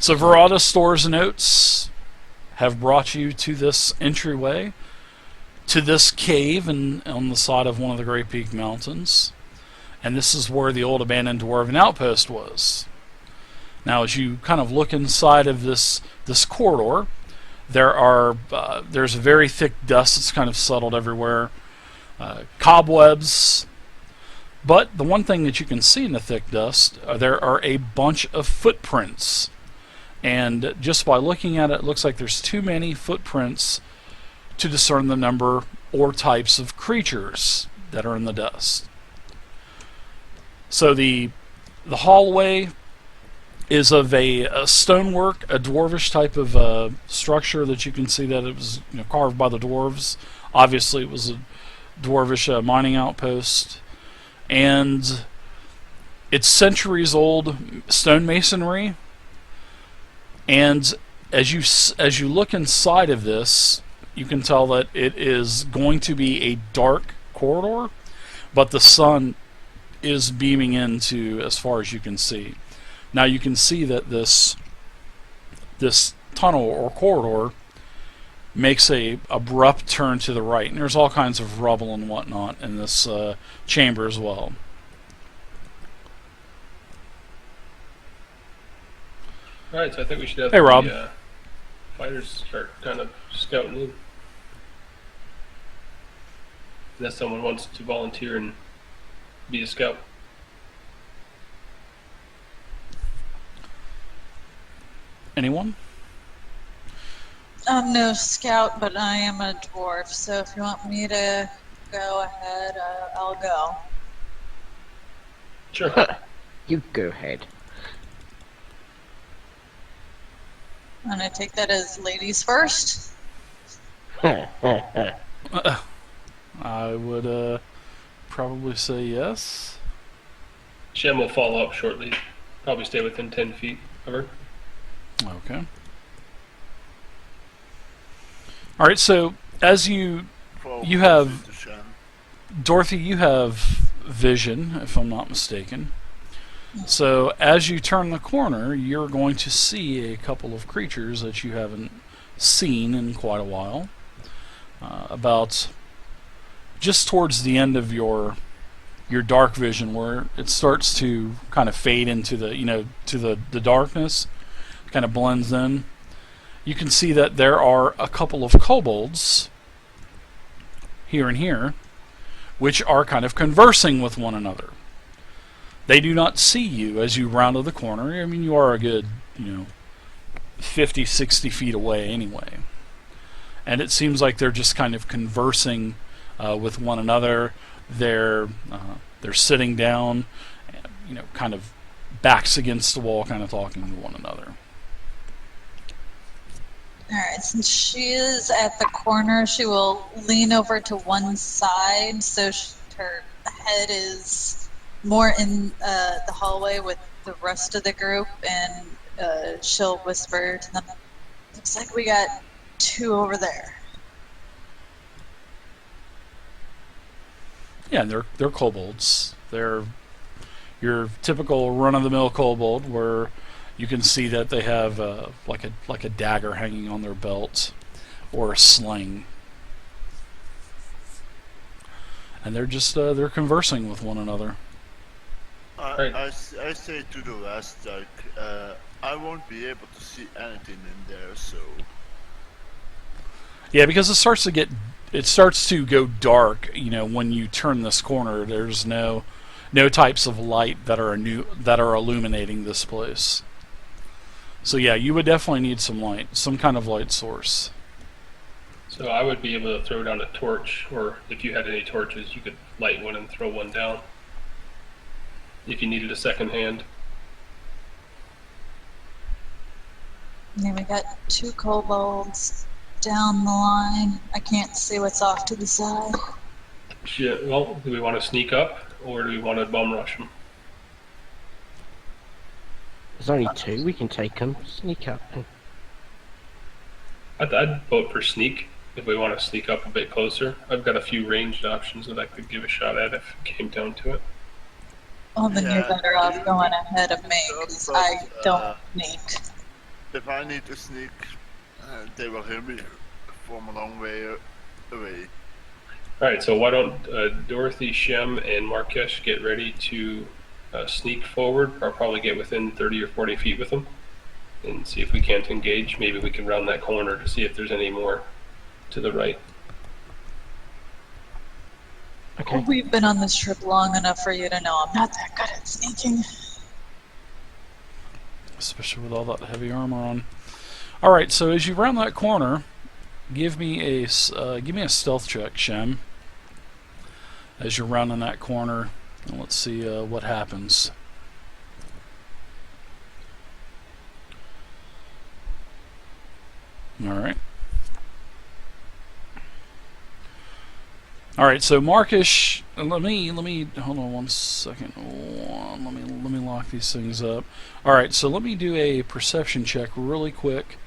So Verada Stores and Oats have brought you to this entryway, to this cave on the side of one of the Great Peak Mountains. And this is where the old abandoned Dwarven outpost was. Now, as you kind of look inside of this corridor, there's a very thick dust that's kind of settled everywhere, cobwebs. But the one thing that you can see in the thick dust, there are a bunch of footprints. And just by looking at it, it looks like there's too many footprints to discern the number or types of creatures that are in the dust. So the hallway is of a stonework, a dwarvish type of structure that you can see that it was carved by the dwarves. Obviously, it was a dwarvish mining outpost, and it's centuries-old stonemasonry. And as you look inside of this, you can tell that it is going to be a dark corridor, but the sun is beaming into as far as you can see. Now you can see that this tunnel or corridor makes a abrupt turn to the right, and there's all kinds of rubble and whatnot in this chamber as well. Alright, so I think we should have the fighters start kind of scouting in. Unless someone wants to volunteer and be a scout. Anyone? I'm no scout, but I am a dwarf, so if you want me to go ahead, I'll go. Sure. You go ahead. I'm gonna take that as ladies first. I would probably say yes. Shem will follow up shortly. Probably stay within 10 feet of her. Okay. All right. So as you have Dorothy, you have vision, if I'm not mistaken. So as you turn the corner, you're going to see a couple of creatures that you haven't seen in quite a while. About just towards the end of your dark vision, where it starts to kind of fade into the darkness, kind of blends in. You can see that there are a couple of kobolds here and here, which are kind of conversing with one another. They do not see you as you round the corner. I mean, you are a good, 50, 60 feet away anyway. And it seems like they're just kind of conversing with one another. They're sitting down, kind of backs against the wall, kind of talking to one another. Alright, since she is at the corner, she will lean over to one side so her head is more in the hallway with the rest of the group, and she'll whisper to them, "Looks like we got two over there." Yeah, they're kobolds. They're your typical run-of-the-mill kobold, where you can see that they have like a dagger hanging on their belt or a sling, and they're just they're conversing with one another. I say to the rest, like, I won't be able to see anything in there, so... Yeah, because it starts to go dark, when you turn this corner. There's no types of light that are illuminating this place. So yeah, you would definitely need some light, some kind of light source. So I would be able to throw down a torch, or if you had any torches, you could light one and throw one down. If you needed a second hand. And then we got two kobolds down the line. I can't see what's off to the side. Yeah, well, do we want to sneak up, or do we want to bum rush them? There's only two, we can take them. Sneak up. I'd vote for sneak, if we want to sneak up a bit closer. I've got a few ranged options that I could give a shot at if it came down to it. Well, then you're better off going ahead of me, because I don't sneak. if I need to sneak, they will hear me from a long way away. Alright, so why don't Dorothy, Shem, and Markesh get ready to sneak forward, or probably get within 30 or 40 feet with them, and see if we can't engage. Maybe we can round that corner to see if there's any more to the right. Okay. We've been on this trip long enough for you to know I'm not that good at sneaking. Especially with all that heavy armor on. Alright, so as you round that corner, give me a stealth check, Shem. As you're rounding that corner, and let's see what happens. Alright. Alright, so Markish, let me hold on one second. Let me lock these things up. Alright, so let me do a perception check really quick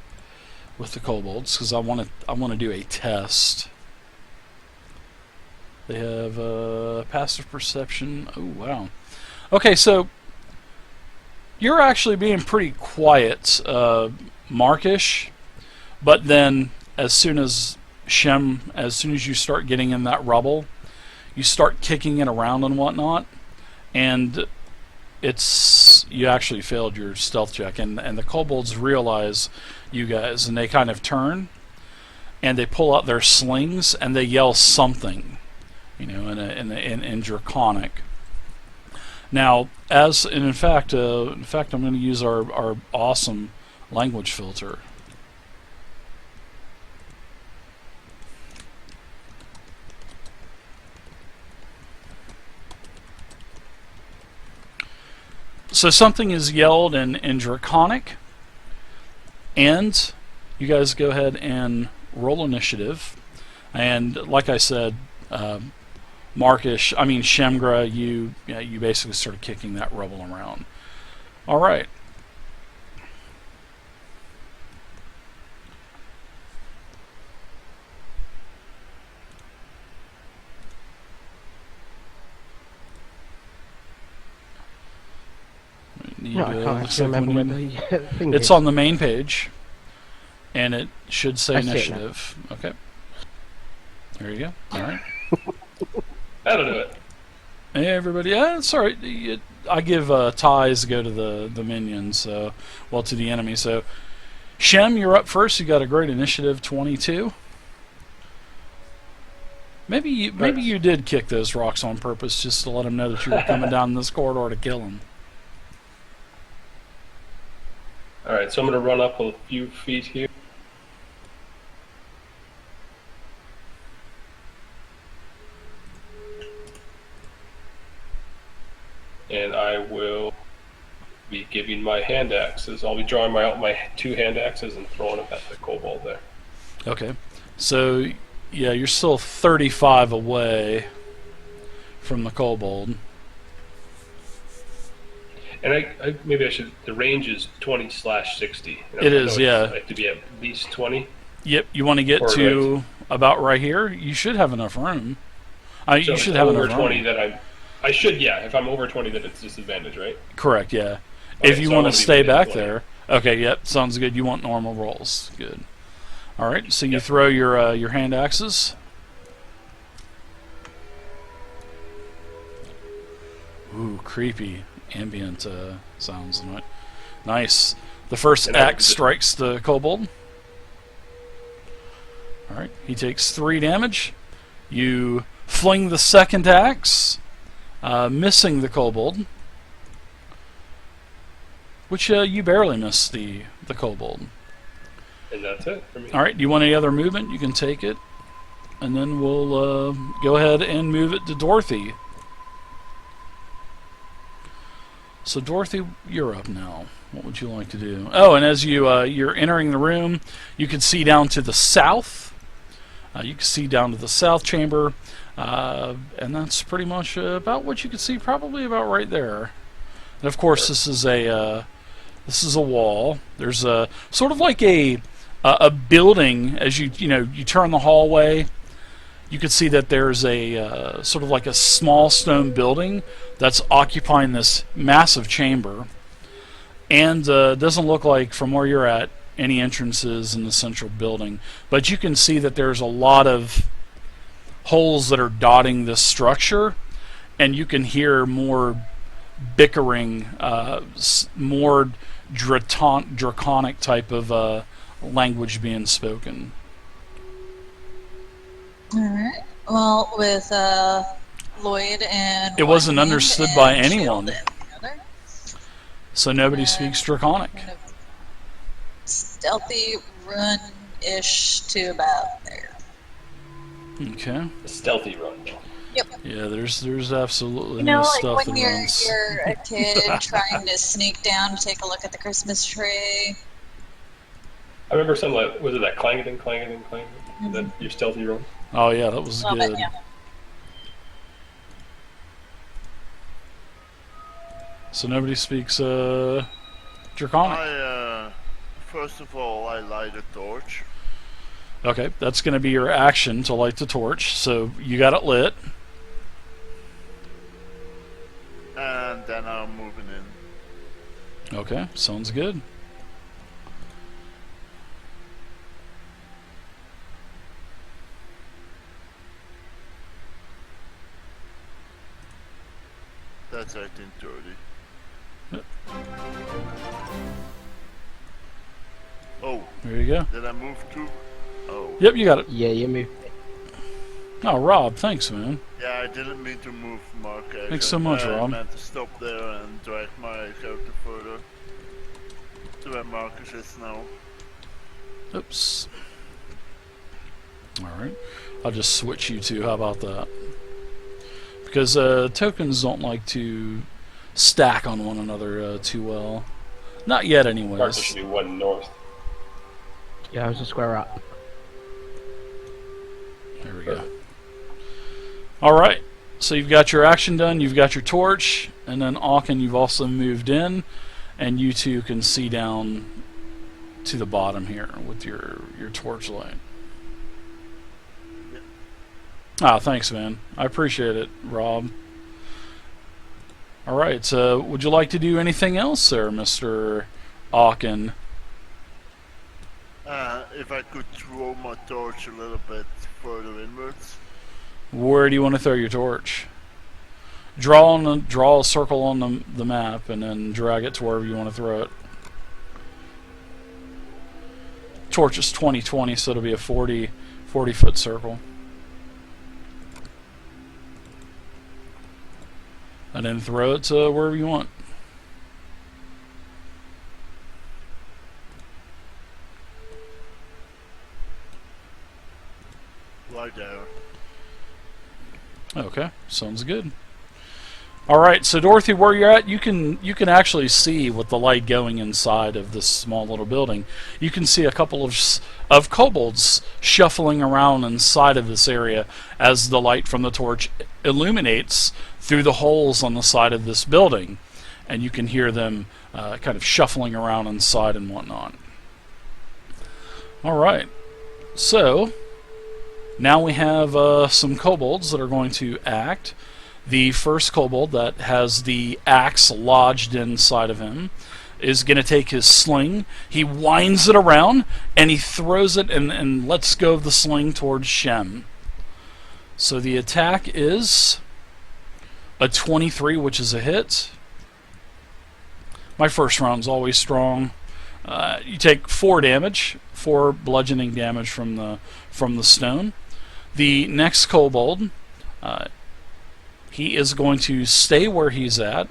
with the kobolds, because I want to do a test. They have passive perception. Oh wow. Okay, so you're actually being pretty quiet, Markish, but then as soon as Shem, as soon as you start getting in that rubble, you start kicking it around and whatnot, and you actually failed your stealth check, and the kobolds realize you guys, and they kind of turn, and they pull out their slings, and they yell something, you know, in Draconic. Now, in fact, I'm going to use our awesome language filter. So something is yelled in Draconic, and you guys go ahead and roll initiative. And like I said, Shemgra, you basically started kicking that rubble around. All right. No, I can't actually remember where the thing It's is. on the main page, and it should say I see it now. initiative. Okay. There you go. All right. That'll do it. Hey everybody. Yeah, it's all right. I give ties go to the minions, to the enemy. So, Shem, you're up first. You got a great initiative, 22. Maybe you did kick those rocks on purpose just to let them know that you were coming down this corridor to kill them. Alright, so I'm going to run up a few feet here. And I will be giving my hand axes. I'll be drawing out my two hand axes and throwing them at the kobold there. Okay. So, yeah, you're still 35 away from the kobold. And maybe I should. The range is 20/60. It is, yeah. I have to be at least 20. Yep. You want to get Or to about right here. You should have enough room. So you if should I'm have over enough 20 room. that I should, yeah. If I'm over 20, then it's disadvantage, right? Correct. Yeah. Okay, If you so I want wanna to be stay within back 20. there. Okay. Yep. Sounds good. You want normal rolls. Good. All right. So you throw your hand axes. Ooh, creepy ambient sounds in it. Nice. The first And I would axe strikes the kobold. Alright, he takes 3 damage. You fling the second axe, missing the kobold. Which you barely miss the kobold. And that's it for me. Alright, do you want any other movement? You can take it. And then we'll go ahead and move it to Dorothy. So Dorothy, you're up now. What would you like to do? Oh, and as you're entering the room, you can see down to the south. You can see down to the south chamber, and that's pretty much about what you can see. Probably about right there. And of course, this is a wall. There's a sort of like a building. As you turn the hallway, you can see that there's a sort of like a small stone building that's occupying this massive chamber. And it doesn't look like, from where you're at, any entrances in the central building. But you can see that there's a lot of holes that are dotting this structure, and you can hear more bickering, more draconic type of language being spoken. Alright. Well, with Lloyd and It wasn't one hand understood by and Shield anyone. in the other, So nobody speaks Draconic. kind of stealthy run-ish to about there. Okay. A stealthy run. Yep. Yeah, there's absolutely You know, no like stuff when that you're runs. a kid trying to sneak down to take a look at the Christmas tree. I remember something like, was it that clanging? Is that your stealthy run? Oh yeah, that was Well, good. but, yeah. So nobody speaks Draconic. First of all, I light a torch. Okay, that's going to be your action to light the torch. So you got it lit. And then I'm moving in. Okay, sounds good. That's 1830. Yep. Oh, There you go. did I move too? Oh. Yep, you got it. Yeah, you move. Oh, Rob, thanks, man. Yeah, I didn't mean to move Mark. Thanks so much, I Rob. meant to stop there and drag my character further to where Marcus is now. Oops. Alright. I'll just switch you two. How about that? Because tokens don't like to stack on one another too well. Not yet, anyways. Marcus should be one north. Yeah, I was a square up. There we go. Alright. So you've got your action done, you've got your torch, and then Aachen, you've also moved in, and you two can see down to the bottom here with your torch light. Ah, thanks, man. I appreciate it, Rob. Alright, so would you like to do anything else there, Mr. Aachen? If I could throw my torch a little bit further inwards. Where do you want to throw your torch? Draw a circle on the map and then drag it to wherever you want to throw it. Torch is 20/20, so it'll be a 40-foot circle. And then throw it to wherever you want. Right there. Okay, sounds good. All right, so Dorothy, where you're at, you can actually see with the light going inside of this small little building. You can see a couple of kobolds shuffling around inside of this area as the light from the torch illuminates through the holes on the side of this building, and you can hear them kind of shuffling around inside and whatnot. All right, so now we have some kobolds that are going to act. The first kobold that has the axe lodged inside of him is going to take his sling. He winds it around and he throws it and lets go of the sling towards Shem. So the attack is a 23, which is a hit. My first round's always strong. You take 4 damage, 4 bludgeoning damage from the stone. The next kobold, he is going to stay where he's at,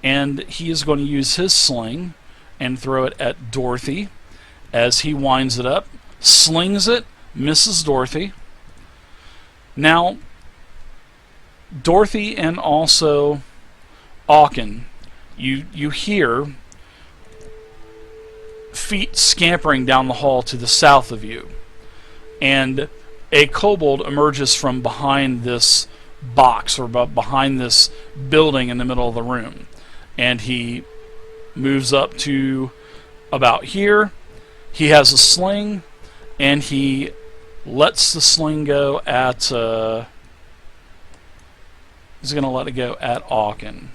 and he is going to use his sling and throw it at Dorothy. As he winds it up, slings it, misses Dorothy. Now, Dorothy and also Aachen, you hear feet scampering down the hall to the south of you, and a kobold emerges from behind this box or behind this building in the middle of the room, and he moves up to about here. He has a sling, and he lets the sling go at he's going to let it go at Aachen.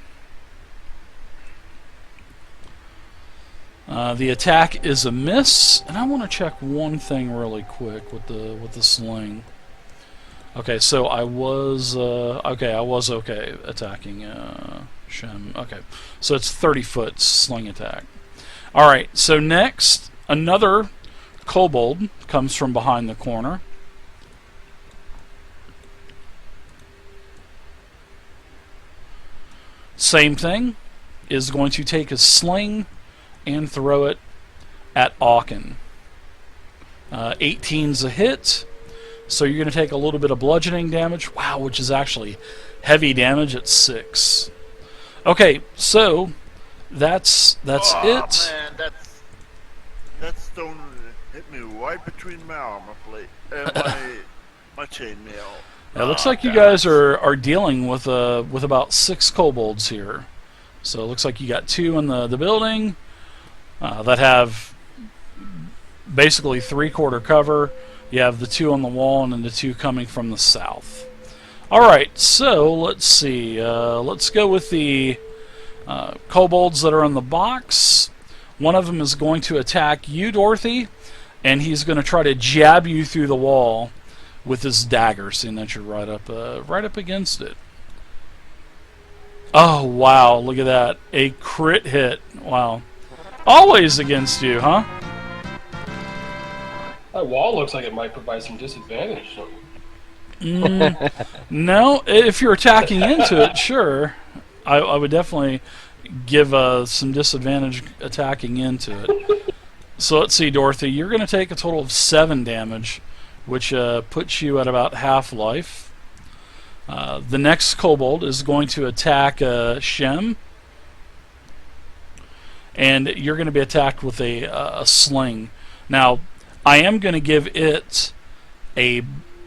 The attack is a miss, and I want to check one thing really quick with the sling. Okay, so I was okay attacking Shem. Okay, so it's 30-foot sling attack. All right, so next another kobold comes from behind the corner. Same thing, is going to take a sling and throw it at Aachen. 18's a hit, so you're going to take a little bit of bludgeoning damage. Wow, which is actually heavy damage at 6. Okay, so that's it. Man, that stone hit me right between my armor plate, my chainmail. It looks like you guys are dealing with about 6 kobolds here. So it looks like you got 2 in the building that have basically 3/4 cover. You have the 2 on the wall and then the 2 coming from the south. Alright, so let's see. Let's go with the kobolds that are in the box. One of them is going to attack you, Dorothy, and he's going to try to jab you through the wall with his dagger, seeing that you're right up against it. Oh, wow, look at that. A crit hit. Wow. Always against you, huh? That wall looks like it might provide some disadvantage. No, if you're attacking into it, sure. I would definitely give some disadvantage attacking into it. So let's see, Dorothy. You're going to take a total of 7 damage, which puts you at about half life. The next kobold is going to attack Shem, and you're going to be attacked with a sling. Now, I am going to give it a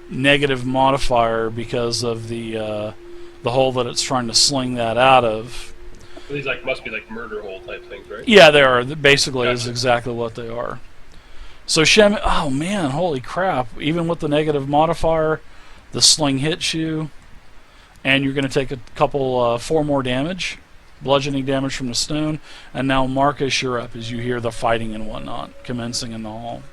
negative modifier because of the hole that it's trying to sling that out of. These must be like murder hole type things, right? Yeah, they are. Basically, Gotcha. Is exactly what they are. So Shem, oh man, holy crap! Even with the negative modifier, the sling hits you, and you're going to take a couple, 4 more damage, bludgeoning damage from the stone. And now Marcus, you're up as you hear the fighting and whatnot commencing in the hall.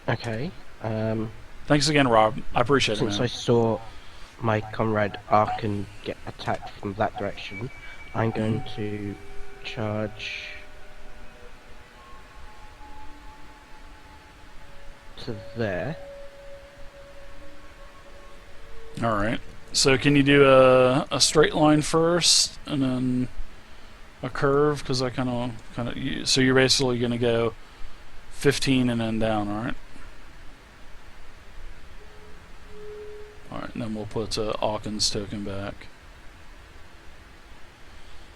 Okay. Thanks again, Rob. I appreciate it, Since I man. saw my comrade Arkin get attacked from that direction, I'm going to charge to there. All right. So can you do a straight line first, and then a curve? Because I kind of. So you're basically going to go 15 and then down. All right. Alright, and then we'll put Aaken's token back.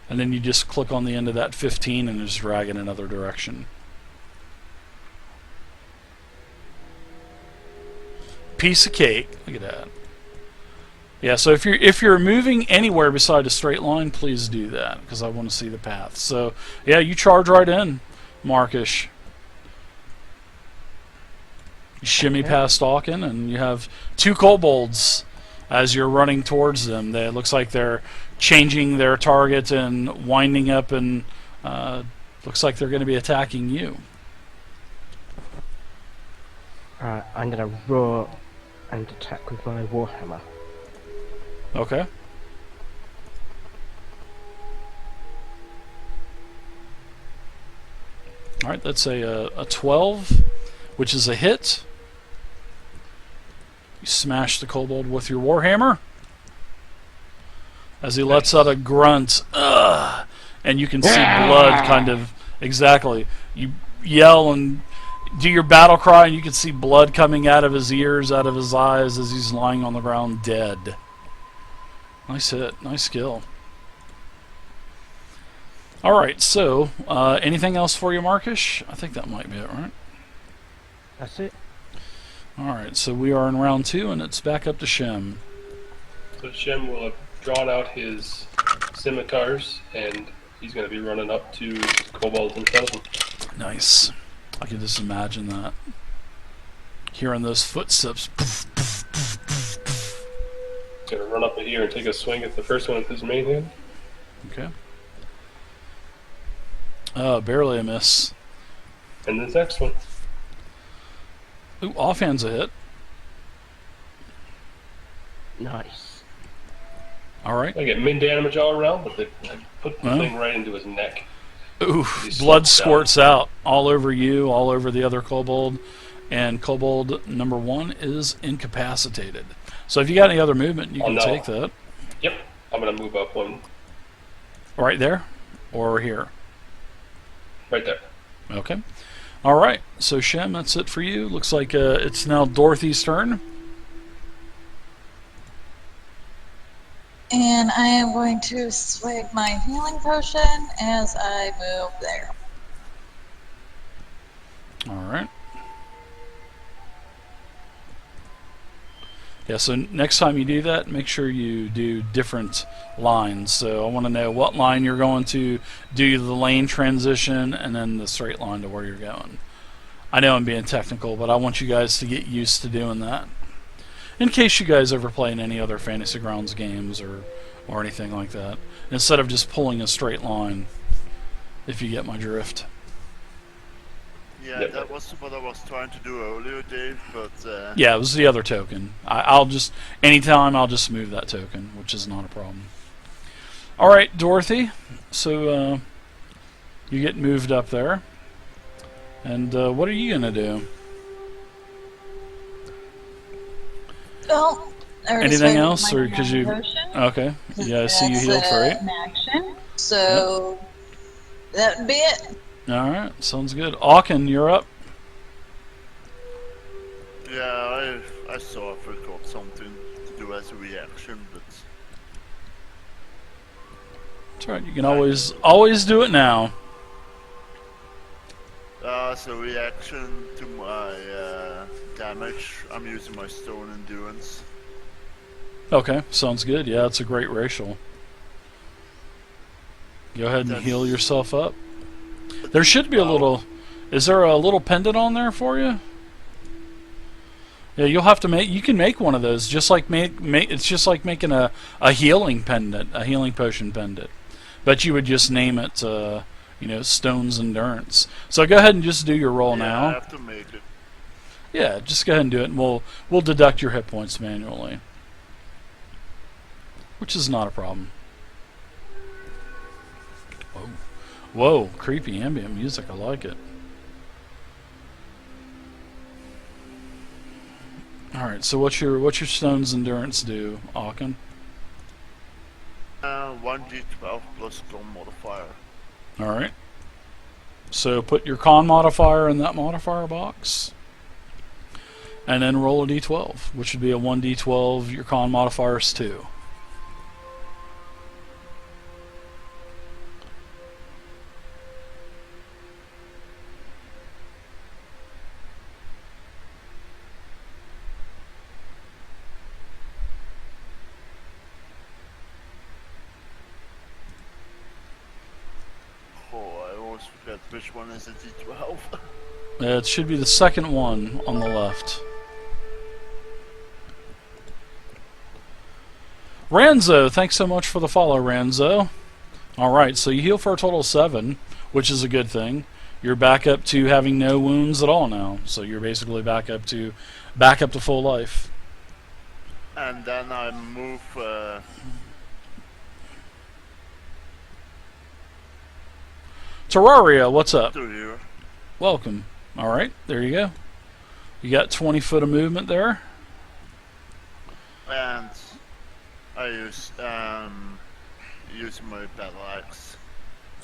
And then you just click on the end of that 15 and just drag in another direction. Piece of cake. Look at that. Yeah, so if you're moving anywhere beside a straight line, please do that, because I want to see the path. So, yeah, you charge right in, Marcus. You shimmy past Aachen, and you have 2 kobolds as you're running towards them. It looks like they're changing their target and winding up, and looks like they're going to be attacking you. Alright, I'm going to roar and attack with my warhammer. Okay. Alright, that's a 12, which is a hit. You smash the kobold with your warhammer as he lets out a grunt. Ugh! And you can see blood kind of... Exactly. You yell and do your battle cry, and you can see blood coming out of his ears, out of his eyes, as he's lying on the ground dead. Nice hit. Nice skill. Alright, so, anything else for you, Marcus? I think that might be it, right? That's it. Alright, so we are in round 2, and it's back up to Shem. So Shem will have drawn out his scimitars, and he's going to be running up to kobolds and killing. Nice. I can just imagine that. Hearing those footsteps. Poof, poof, poof, poof, poof. He's going to run up here and take a swing at the first one with his main hand. Okay. Barely a miss. And this next one. Ooh, offhand's a hit. Nice. Alright. I get min damage all around, but I put the thing right into his neck. Ooh, He blood slopes down. squirts out all over you, all over the other kobold. And kobold number 1 is incapacitated. So if you got any other movement, you can no. take that. Yep. I'm going to move up one. Right there? Or here? Right there. Okay. Alright, so Shem, that's it for you. Looks like it's now Dorothy's turn. And I am going to swig my healing potion as I move there. Alright. Yeah, so next time you do that, make sure you do different lines. So I want to know what line you're going to do the lane transition and then the straight line to where you're going. I know I'm being technical, but I want you guys to get used to doing that. In case you guys ever play in any other Fantasy Grounds games or anything like that. Instead of just pulling a straight line, if you get my drift. Yeah, Yep. that was what I was trying to do earlier, Dave, but... Yeah, it was the other token. I'll just, anytime I'll just move that token, which is not a problem. Alright, Dorothy, so you get moved up there. And what are you going to do? Well, I already Anything swig else? my Or because healing you... potion, Okay, yeah, I see you that's, healed for 8. an action. So that would be it. Alright, sounds good. Auken, you're up. Yeah, I saw I forgot something to do as a reaction, but... That's right, you can always do it now. As a reaction to my damage, I'm using my Stone Endurance. Okay, sounds good. Yeah, it's a great racial. Go ahead and heal yourself up. There should be a little... Is there a little pendant on there for you? Yeah, you'll have to make... You can make one of those. Just like it's just like making a healing pendant, a healing potion pendant. But you would just name it, you know, Stone's Endurance. So go ahead and just do your roll now. I have to make it. Yeah, just go ahead and do it, and we'll deduct your hit points manually, which is not a problem. Whoa, creepy ambient music. I like it. All right, so what's your Stone's Endurance do, Auken? 1d12 plus con modifier. All right. So put your con modifier in that modifier box, and then roll a d12, which would be a 1d12. Your con modifier is 2. Oh, I always forget which one is a d12. It should be the second one on the left. Ranzo, thanks so much for the follow, Ranzo. Alright, so you heal for a total of 7, which is a good thing. You're back up to having no wounds at all now, so you're basically back up to full life. And then I move... Terraria, what's up? to here. Welcome. Alright, there you go. You got 20 foot of movement there. And I use my battle axe.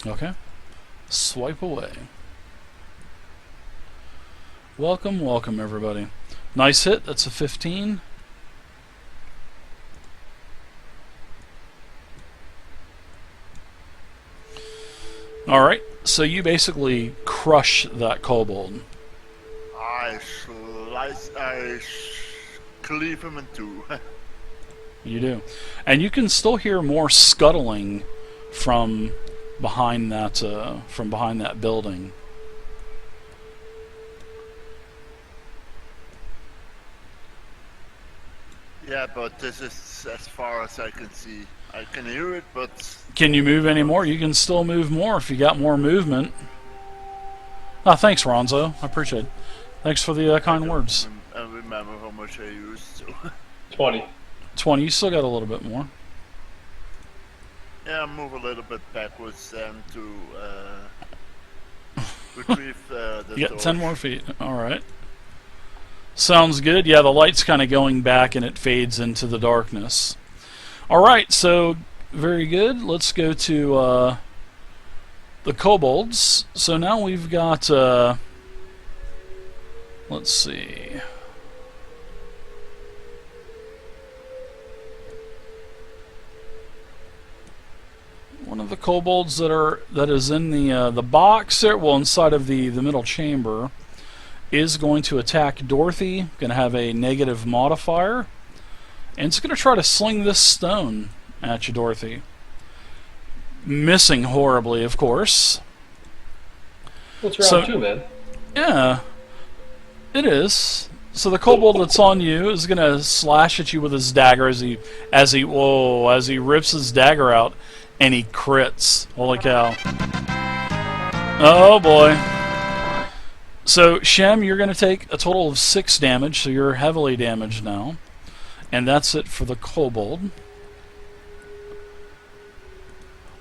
Okay. Swipe away. Welcome, welcome everybody. Nice hit, that's a 15. Alright, so you basically crush that kobold. I cleave him in two. You do. And you can still hear more scuttling from behind that building. Yeah, but this is as far as I can see. I can hear it, but... Can you move any more? You can still move more if you got more movement. Oh, thanks, Ronzo. I appreciate it. Thanks for the kind words. I remember how much I used, so... 20. 20, you still got a little bit more. Yeah, move a little bit backwards then to retrieve the You got torch. 10 more feet. Alright. Sounds good. Yeah, the light's kind of going back and it fades into the darkness. Alright, so very good. Let's go to the kobolds. So now we've got, let's see. One of the kobolds that is in the box there, well, inside of the middle chamber, is going to attack Dorothy. Going to have a negative modifier, and it's going to try to sling this stone at you, Dorothy. Missing horribly, of course. What's round 2, man? Yeah, it is. So the kobold that's on you is going to slash at you with his dagger as he rips his dagger out. And he crits. Holy cow. Oh boy. So, Shem, you're going to take a total of 6 damage, so you're heavily damaged now. And that's it for the kobold.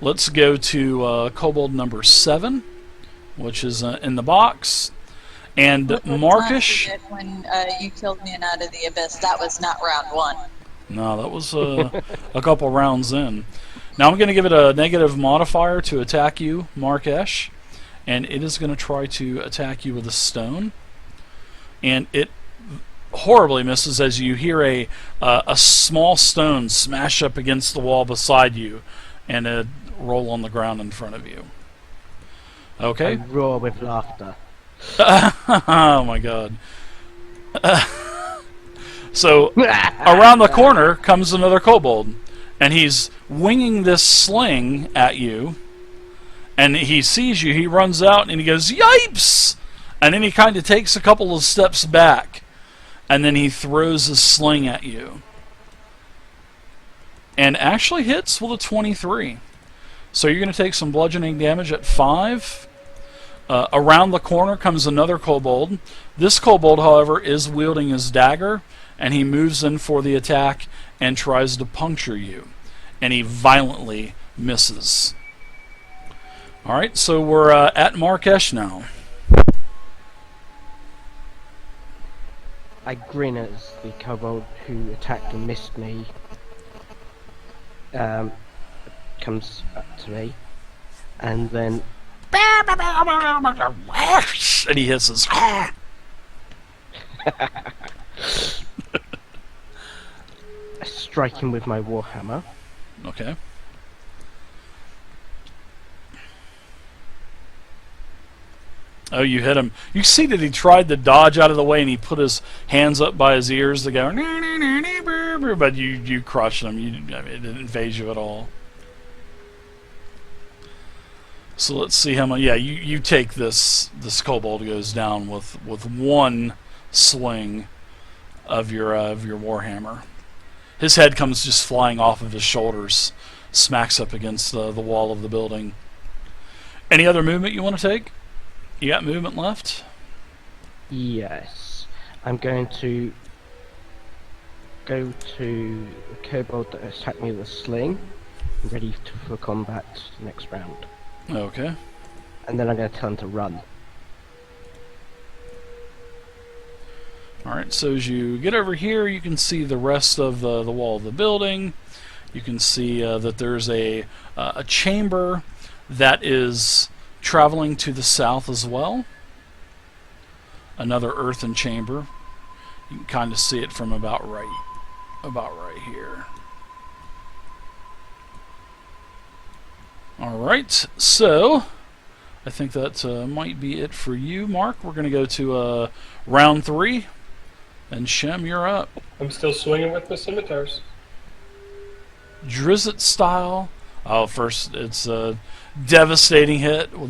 Let's go to kobold number 7, which is in the box. And Markish... When you killed me out of the abyss, that was not round 1. No, that was a couple rounds in. Now I'm going to give it a negative modifier to attack you, Markesh, and it is going to try to attack you with a stone. And it horribly misses as you hear a small stone smash up against the wall beside you and roll on the ground in front of you. Okay? I roar with laughter. Oh my god. So, around the corner comes another kobold. And he's winging this sling at you, and he sees you, he runs out, and he goes, "Yipes!" And then he kind of takes a couple of steps back, and then he throws his sling at you. And actually hits with a 23. So you're going to take some bludgeoning damage at 5. Around the corner comes another kobold. This kobold, however, is wielding his dagger, and he moves in for the attack and tries to puncture you. And he violently misses. Alright, so we're at Markesh now. I grin as the kobold who attacked and missed me comes up to me, and then and he hisses. strike him with my warhammer. Okay. Oh, you hit him. You see that he tried to dodge out of the way, and he put his hands up by his ears to go, but you crushed him. It didn't phase you at all. So let's see how much. Yeah, you take this. This kobold goes down with one sling of your warhammer. His head comes just flying off of his shoulders, smacks up against the wall of the building. Any other movement you want to take? You got movement left? Yes. I'm going to go to the kobold that attacked me with a sling, ready for combat next round. Okay. And then I'm going to tell him to run. Alright, so as you get over here, you can see the rest of the wall of the building. You can see that there's a chamber that is traveling to the south as well. Another earthen chamber. You can kind of see it from about right here. Alright, so I think that might be it for you, Mark. We're going to go to round 3. And Shem, you're up. I'm still swinging with my scimitars. Drizzt style. Oh, first it's a devastating hit with